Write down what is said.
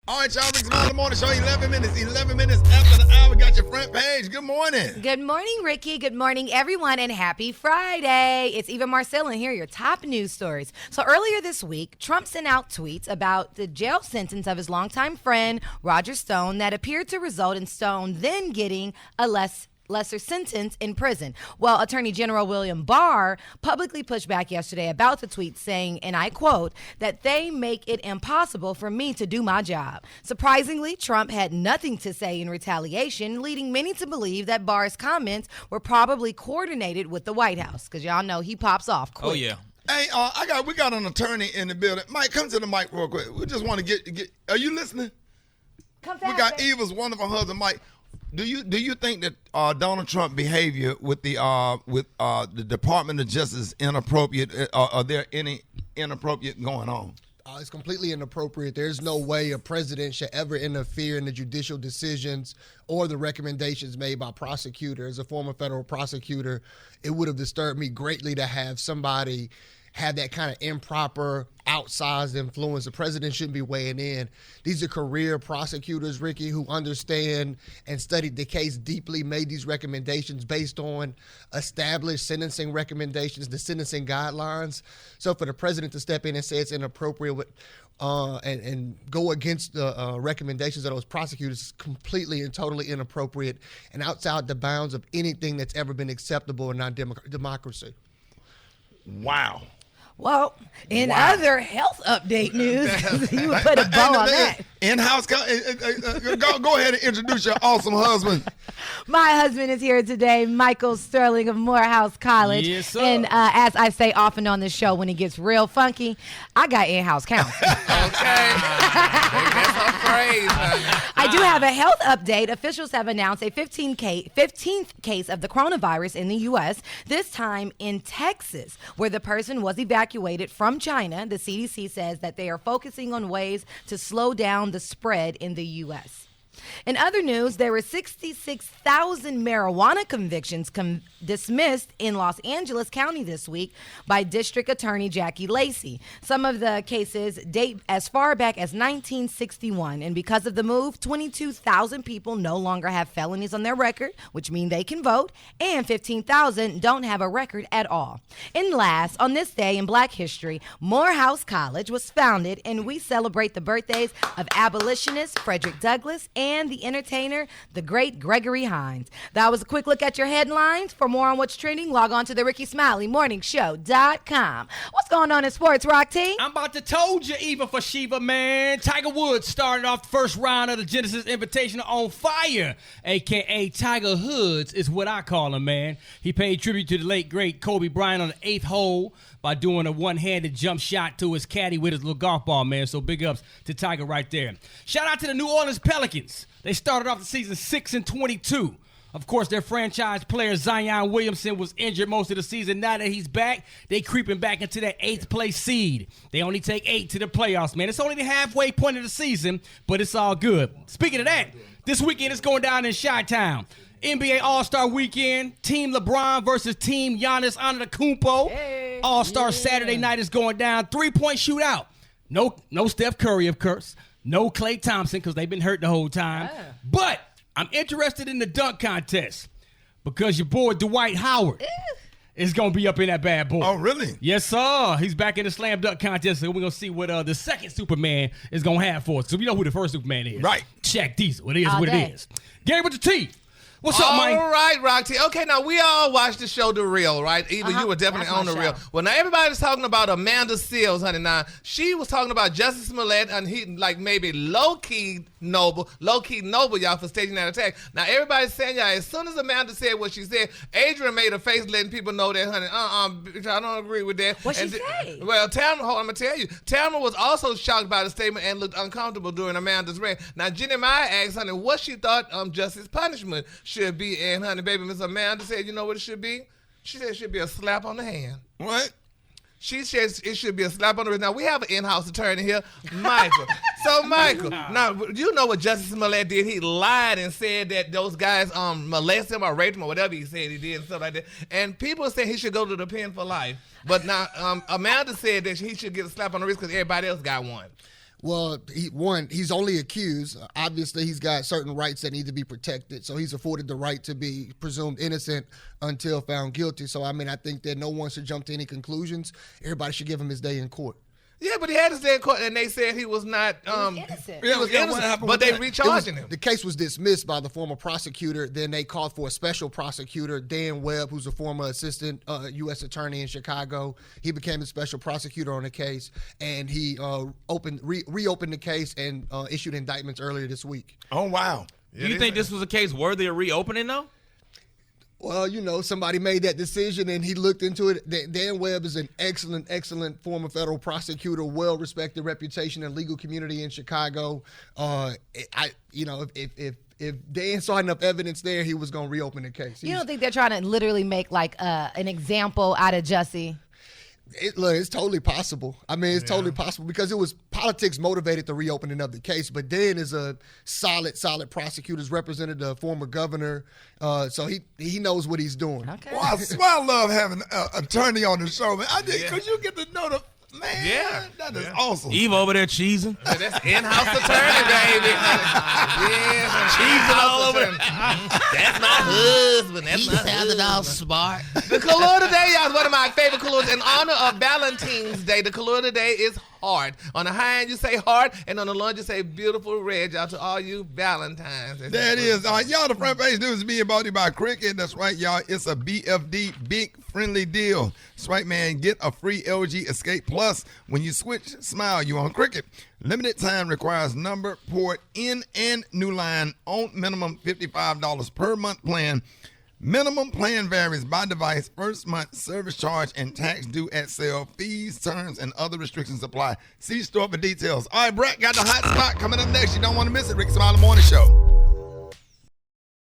All right, y'all. Rick Smiley Morning Show. 11 minutes after the hour. Got your front page. Good morning. Good morning, Ricky. Good morning, everyone, and happy Friday. It's Eva Marcille, and here are your top news stories. So earlier this week, Trump sent out tweets about the jail sentence of his longtime friend, Roger Stone, that appeared to result in Stone then getting a lesser sentence in prison. Well, Attorney General William Barr publicly pushed back yesterday about the tweet, saying, and I quote, that they make it impossible for me to do my job. Surprisingly, Trump had nothing to say in retaliation, leading many to believe that Barr's comments were probably coordinated with the White House, because y'all know he pops off quick. Oh, yeah. Hey, we got an attorney in the building. Mike, come to the mic real quick. We just want to get. Are you listening? Come fast, We got baby. Eva's wonderful husband, Mike. Do you think that Donald Trump behavior with the Department of Justice inappropriate? Are there any inappropriate going on? It's completely inappropriate. There's no way a president should ever interfere in the judicial decisions or the recommendations made by prosecutors. As a former federal prosecutor, it would have disturbed me greatly to have somebody have that kind of improper, outsized influence. The president shouldn't be weighing in. These are career prosecutors, Ricky, who understand and studied the case deeply, made these recommendations based on established sentencing recommendations, the sentencing guidelines. So for the president to step in and say it's inappropriate and go against the recommendations of those prosecutors is completely and totally inappropriate and outside the bounds of anything that's ever been acceptable in our democracy. Wow. Well, in other health update news, you would put a bow on that. In-house, go ahead and introduce your awesome husband. My husband is here today, Michael Sterling of Morehouse College. Yes, sir. And as I say often on the show, when it gets real funky, I got in-house counsel. Okay. That's our phrase. I do have a health update. Officials have announced a 15th case of the coronavirus in the U.S., this time in Texas, where the person was evacuated from China. The CDC says that they are focusing on ways to slow down the spread in the U.S. In other news, there were 66,000 marijuana convictions dismissed in Los Angeles County this week by District Attorney Jackie Lacey. Some of the cases date as far back as 1961, and because of the move, 22,000 people no longer have felonies on their record, which means they can vote, and 15,000 don't have a record at all. And last, on this day in Black history, Morehouse College was founded, and we celebrate the birthdays of abolitionist Frederick Douglass and the entertainer, the great Gregory Hines. That was a quick look at your headlines. For more on what's trending, log on to the RickySmileyMorningShow.com. What's going on in sports, Rock T? I'm about to told you, even for Sheba, man. Tiger Woods started off the first round of the Genesis Invitational on fire, a.k.a. Tiger Hoods is what I call him, man. He paid tribute to the late, great Kobe Bryant on the 8th hole by doing a one-handed jump shot to his caddy with his little golf ball, man. So big ups to Tiger right there. Shout out to the New Orleans Pelicans. They started off the season 6-22. Of course, their franchise player Zion Williamson was injured most of the season. Now that he's back, they creeping back into that 8th place seed. They only take 8 to the playoffs, man. It's only the halfway point of the season, but it's all good. Speaking of that, this weekend it's going down in Chi-Town. NBA All-Star Weekend, Team LeBron versus Team Giannis Antetokounmpo. Hey, All-Star Saturday night is going down. 3-point shootout. No Steph Curry, of course. No Klay Thompson, because they've been hurt the whole time. Yeah. But I'm interested in the dunk contest because your boy Dwight Howard is going to be up in that bad boy. Oh, really? Yes, sir. He's back in the slam dunk contest, so we're going to see what the second Superman is going to have for us. So we know who the first Superman is. Right. Shaq Diesel. It is what it is. Gary with the T. What's up, Mike? All right, Roxy. Okay, now we all watched the show The Real, right? Eva, you were definitely on The Real. Well, now everybody's talking about Amanda Seals, honey. Now, she was talking about Justice Smollett, and he, like, maybe low-key noble, y'all, for staging that attack. Now, everybody's saying, y'all, as soon as Amanda said what she said, Adrian made a face letting people know that, honey, I don't agree with that. What'd she say? Well, Tamara, I'm going to tell you, Tamara was also shocked by the statement and looked uncomfortable during Amanda's rant. Now, Jenny Meyer asked, honey, what she thought Justice punishment should be, and honey, baby, Miss Amanda said, you know what it should be? She said it should be a slap on the hand. What? She says it should be a slap on the wrist. Now, we have an in-house attorney here, Michael. So, Michael, now, you know what Justice Smollett did? He lied and said that those guys molested him or raped him or whatever he said he did and stuff like that. And people say he should go to the pen for life. But now, Amanda said that he should get a slap on the wrist because everybody else got one. Well, he's only accused. Obviously, he's got certain rights that need to be protected. So he's afforded the right to be presumed innocent until found guilty. So, I mean, I think that no one should jump to any conclusions. Everybody should give him his day in court. Yeah, but he had his day in court, and they said he was not. Innocent. He was innocent, but they recharging him. The case was dismissed by the former prosecutor. Then they called for a special prosecutor, Dan Webb, who's a former assistant U.S. attorney in Chicago. He became a special prosecutor on the case, and he reopened the case and issued indictments earlier this week. Oh, wow. Do you think this was a case worthy of reopening, though? Well, somebody made that decision and he looked into it. Dan Webb is an excellent former federal prosecutor, well-respected reputation in the legal community in Chicago. If Dan saw enough evidence there, he was going to reopen the case. You don't think they're trying to literally make like an example out of Jussie? It's totally possible. I mean, it's totally possible because it was politics motivated the reopening of the case. But Dan is a solid prosecutor. He's represented the former governor, so he knows what he's doing. Okay. Well, I swear I love having an attorney on the show, man. Because you get to know the man. Yeah. That is awesome. Eve over there cheesing. That's in-house attorney, baby. Yeah, Cheesing all over. That's my husband. That's He my sounded husband. all smart. The color today, y'all, is one of my favorite colors. In honor of Valentine's Day, the color today is heart. On the high end, you say heart, and on the low end, you say beautiful red. Y'all, to all you Valentines. There it is. Y'all, the front page news is being brought to you by Cricket. That's right, y'all. It's a BFD big friendly deal. That's right, man. Get a free LG Escape Plus when you switch. Smile, you on Cricket. Limited time requires number, port, in, and new line on minimum $55 per month plan. Minimum plan varies by device. First month service charge and tax due at sale. Fees, terms, and other restrictions apply. See store for details. All right, Brett got the hot spot coming up next. You don't want to miss it. Rick Smiley Morning Show.